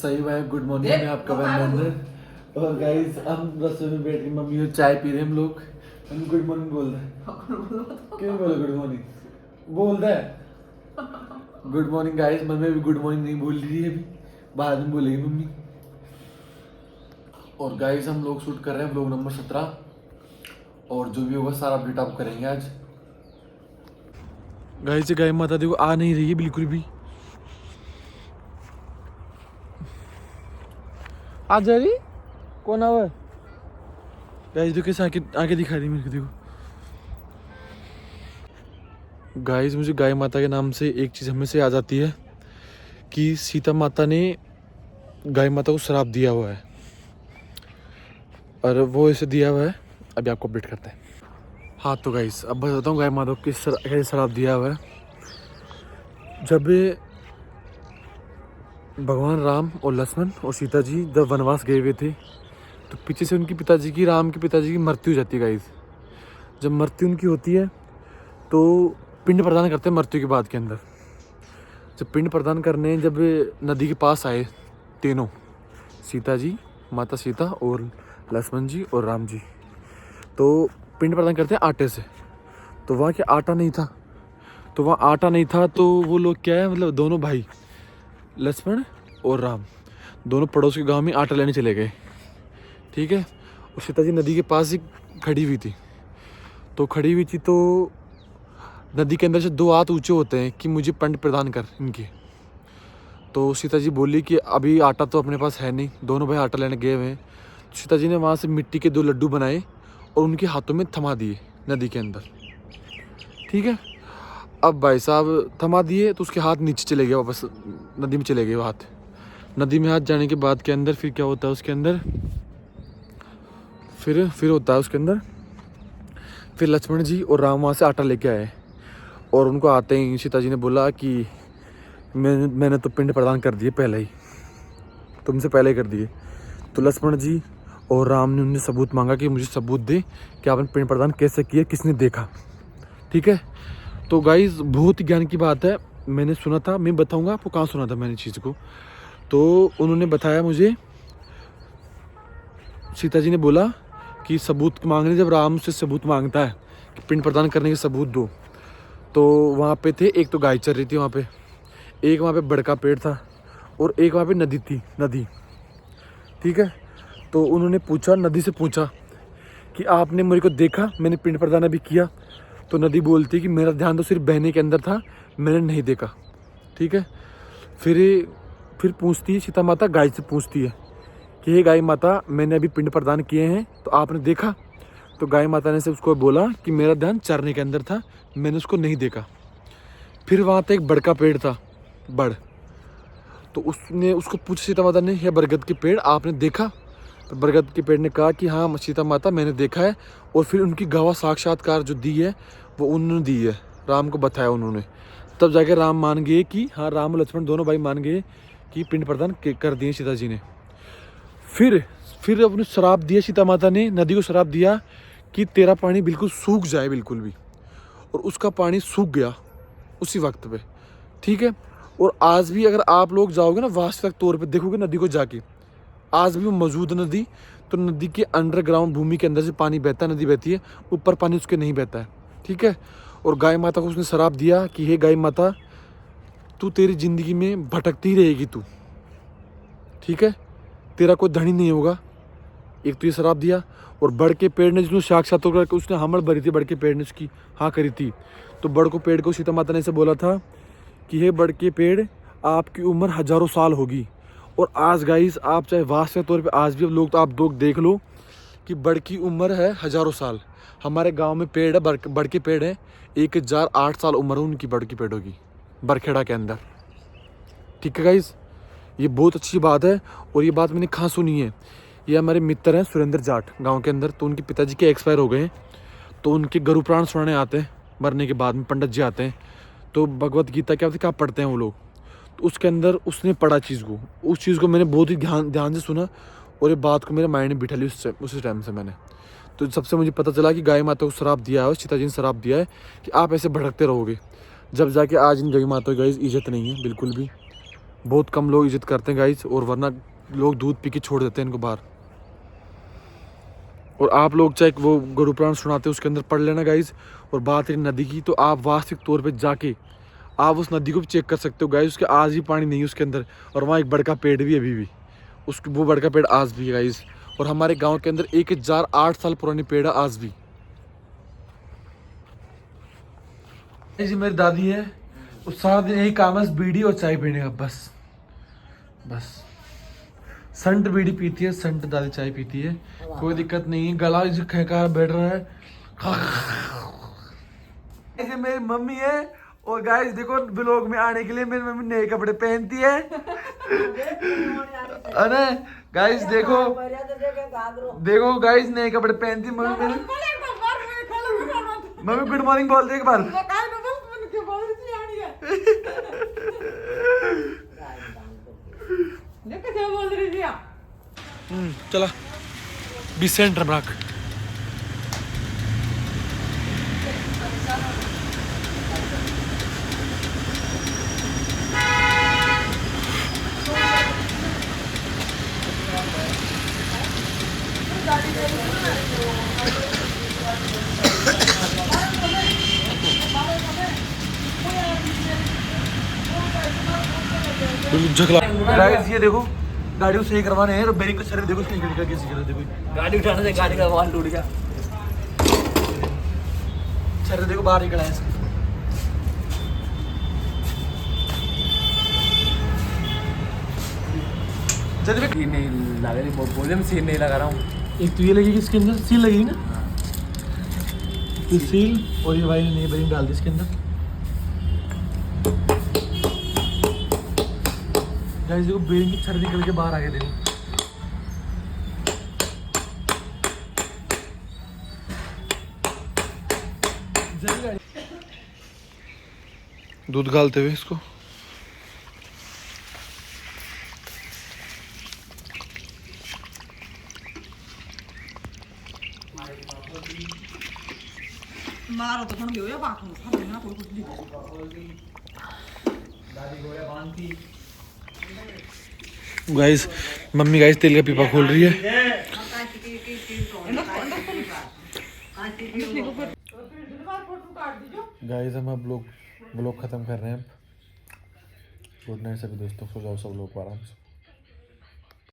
सही भाई, good morning में आपका अभिनंदन। और गाइस हम रसोई में बैठ के मम्मी और चाय पी रहे हैं हम लोग। हम गुड मॉर्निंग बोल रहे हैं। क्यों बोले गुड मॉर्निंग बोल रहे हैं? Good morning guys. मम्मी भी गुड मॉर्निंग नहीं बोल रही है अभी, बाद में बोलेगी मम्मी। और गाइस हम लोग शूट कर रहे हैं व्लॉग नंबर 17 और जो भी होगा सारा अपडेट आप करेंगे आज। गाइस गाय माता देखो आ नहीं रही है बिल्कुल भी। आ जा रही कौन आवा? गाइस देखो कैसे आके आके दिखा रही मेरे को, देखो गाइस। मुझे गाय माता के नाम से एक चीज़ हमेशा याद आती है कि सीता माता ने गाय माता को श्राप दिया हुआ है, और वो ऐसे दिया हुआ है। अभी आपको अपडेट करते हैं। हाँ तो गाइस अब बताता हूँ गाय माता को कैसे श्राप दिया हुआ है। जब भगवान राम और लक्ष्मण और सीता जी जब वनवास गए हुए थे तो पीछे से उनकी पिताजी की, राम के पिताजी की मृत्यु हो जाती है गाइस। जब मृत्यु उनकी होती है तो पिंड प्रदान करते हैं मृत्यु के बाद के अंदर। जब पिंड प्रदान करने जब नदी के पास आए तीनों, सीता जी, माता सीता और लक्ष्मण जी और राम जी, तो पिंड प्रदान करते हैं आटे से। तो वहाँ क्या आटा नहीं था, तो वो लोग क्या है, मतलब दोनों भाई लक्ष्मण और राम दोनों पड़ोस के गांव में आटा लेने चले गए, ठीक है। और सीता जी नदी के पास ही खड़ी हुई थी। तो नदी के अंदर से दो हाथ ऊंचे होते हैं कि मुझे पिंड प्रदान कर इनके। तो सीता जी बोली कि अभी आटा तो अपने पास है नहीं, दोनों भाई आटा लेने गए हुए हैं। सीता जी ने वहाँ से मिट्टी के 2 लड्डू बनाए और उनके हाथों में थमा दिए नदी के अंदर, ठीक है। अब भाई साहब थमा दिए तो उसके हाथ नीचे चले गए, वापस नदी में चले गए वो हाथ। नदी में हाथ जाने के बाद के अंदर फिर क्या होता है उसके अंदर, फिर होता है उसके अंदर, फिर लक्ष्मण जी और राम वहाँ से आटा लेके आए और उनको आते ही सीता जी ने बोला कि मैंने तो पिंड प्रदान कर दिए पहले ही, तुमसे पहले ही कर दिए। तो लक्ष्मण जी और राम ने उनसे सबूत मांगा कि मुझे सबूत दे कि आपने पिंड प्रदान कैसे किया, किसने देखा, ठीक है। तो गाइस बहुत ज्ञान की बात है, मैंने सुना था, मैं बताऊंगा आपको कहाँ सुना था मैंने चीज़ को। तो उन्होंने बताया मुझे, सीता जी ने बोला कि सबूत मांगने, जब राम से सबूत मांगता है कि पिंड प्रदान करने के सबूत दो, तो वहाँ पे थे, एक तो गाय चल रही थी वहाँ पे, एक वहाँ पे बड़का पेड़ था और एक वहाँ पे नदी थी, ठीक है। तो उन्होंने पूछा, नदी से पूछा कि आपने मेरे को देखा, मैंने पिंड प्रदान अभी किया? तो नदी बोलती कि मेरा ध्यान तो सिर्फ बहने के अंदर था, मैंने नहीं देखा, ठीक है। फिर पूछती है सीता माता, गाय से पूछती है कि हे गाय माता, मैंने अभी पिंड प्रदान किए हैं तो आपने देखा? तो गाय माता ने से उसको बोला कि मेरा ध्यान चरने के अंदर था, मैंने उसको नहीं देखा। फिर वहाँ पे एक बड़का पेड़ था, बड़, तो उसने उसको पूछा सीता माता ने, हे बरगद के पेड़ आपने देखा? तो बरगद के पेड़ ने कहा कि हाँ सीता माता मैंने देखा है। और फिर उनकी गवाह साक्षात्कार जो दी है वो उन्होंने दी है, राम को बताया उन्होंने। तब जाके राम मान गए कि हाँ, राम और लक्ष्मण दोनों भाई मान गए कि पिंड प्रदान कर दिए सीता जी ने। फिर अपने श्राप दिया, सीता माता ने नदी को श्राप दिया कि तेरा पानी बिल्कुल सूख जाए, बिल्कुल भी। और उसका पानी सूख गया उसी वक्त पे, ठीक है। और आज भी अगर आप लोग जाओगे ना वास्तविक तौर पे देखोगे नदी को जाके, आज भी वो मौजूद नदी, तो नदी के अंडरग्राउंड भूमि के अंदर से पानी बहता है, नदी बहती है, ऊपर पानी उसके नहीं बहता है, ठीक है। और गाय माता को उसने श्राप दिया कि हे गाय माता, तू तेरी ज़िंदगी में भटकती रहेगी तू, ठीक है, तेरा कोई धनी नहीं होगा। एक तो ये श्राप दिया। और बड़ के पेड़ ने जिसने साक्षात होकर उसने हमड़ भरी थी, बड़ के पेड़ ने उसकी हाँ करी थी। तो बड़ को पेड़ को सीता माता ने से बोला था कि हे बड़ के पेड़, आपकी उम्र हज़ारों साल होगी। और आज गाइस आप चाहे वास्तविक तौर पे आज भी लोग, तो आप लोग देख लो कि बड़ की उम्र है हज़ारों साल। हमारे गांव में पेड़ है, बड़ के पेड़ है, 1008 साल उम्र है उनकी बड़ की पेड़ों की, बरखेड़ा के अंदर, ठीक है गाइस। ये बहुत अच्छी बात है। और ये बात मैंने कहाँ सुनी है, ये हमारे मित्र हैं सुरेंद्र जाट गाँव के अंदर। तो उनके पिताजी के एक्सपायर हो गए हैं, तो उनके गुरु प्राण सुनाने आते हैं मरने के बाद में, पंडित जी आते हैं। तो भगवत गीता क्या पढ़ते हैं वो लोग, तो उसके अंदर उसने पढ़ा चीज़ को, उस चीज़ को मैंने बहुत ही ध्यान से सुना और ये बात को मेरे माइंड में बिठा ली उसी टाइम से मैंने। तो सबसे मुझे पता चला कि गाय माता को श्राप दिया है, सीता जी ने श्राप दिया है कि आप ऐसे भटकते रहोगे। जब जाके आज इन गाय माता की इज्जत नहीं है बिल्कुल भी। बहुत कम लोग इज्जत करते हैं गाइस, और वरना लोग दूध पी के छोड़ देते हैं इनको बाहर। और आप लोग चाहे वो गुरु पुराण सुनाते हैं उसके अंदर पढ़ लेना गाइस। और बात है नदी की, तो आप वास्तविक तौर पे जाके आप उस नदी को भी चेक कर सकते हो गाइस, उसके आज भी पानी नहीं है उसके अंदर। और वहाँ एक बड़का पेड़ भी अभी भी, उस वो बड़का पेड़ आज भी है गाइस। और हमारे गाँव के अंदर 1008 साल पुरानी पेड़ है आज भी। जी मेरी दादी है, वो सारा दिन यही काम है, बीड़ी और चाय पीने का, बस बस। संट बीड़ी पीती है, संट दादी चाय पीती है, कोई दिक्कत नहीं है। गला जो खैका बैठ रहा है। ऐसे मेरी मम्मी है, और गाइस देखो ब्लॉग में आने के लिए मेरी मम्मी नए कपड़े पहनती है। अरे गाइस देखो, देखो गाइस नए कपड़े पहनती है मम्मी मेरी। मम्मी गुड मॉर्निंग बोल दे एक बार। चला बी सेंटर ब्राक। गाइस ये देखो गाड़ी को सही करवाने हैं, बेरिंग का शरीर देखो, इसकी कैसी कर देखो, गाड़ी उठाने से गाड़ी का वाल टूट गया। शरीर देखो बाहर निकला है। सीन नहीं लगा रही, बोले मैं सीन नहीं लगा रहा हूँ। एक तो ये लगेगी इसके अंदर, सील लगेगी ना, तो सील, और ये भाई ने नई बेरिंग डाल दी इसके अंदर। गाइस देखो बेरिंग की छड़ निकल के बाहर आ गए, देखो दूध गालते हुए इसको। मारो तो थोड़ा होया बात में सब ना कोई कुछ नहीं। गाइस मम्मी गाइस तेल का पीपा खोल रही है। गाइस हम अब लोग ब्लॉग खत्म कर रहे हैं। गुड नाइट सभी दोस्तों, सो जाओ सब लोग आराम से।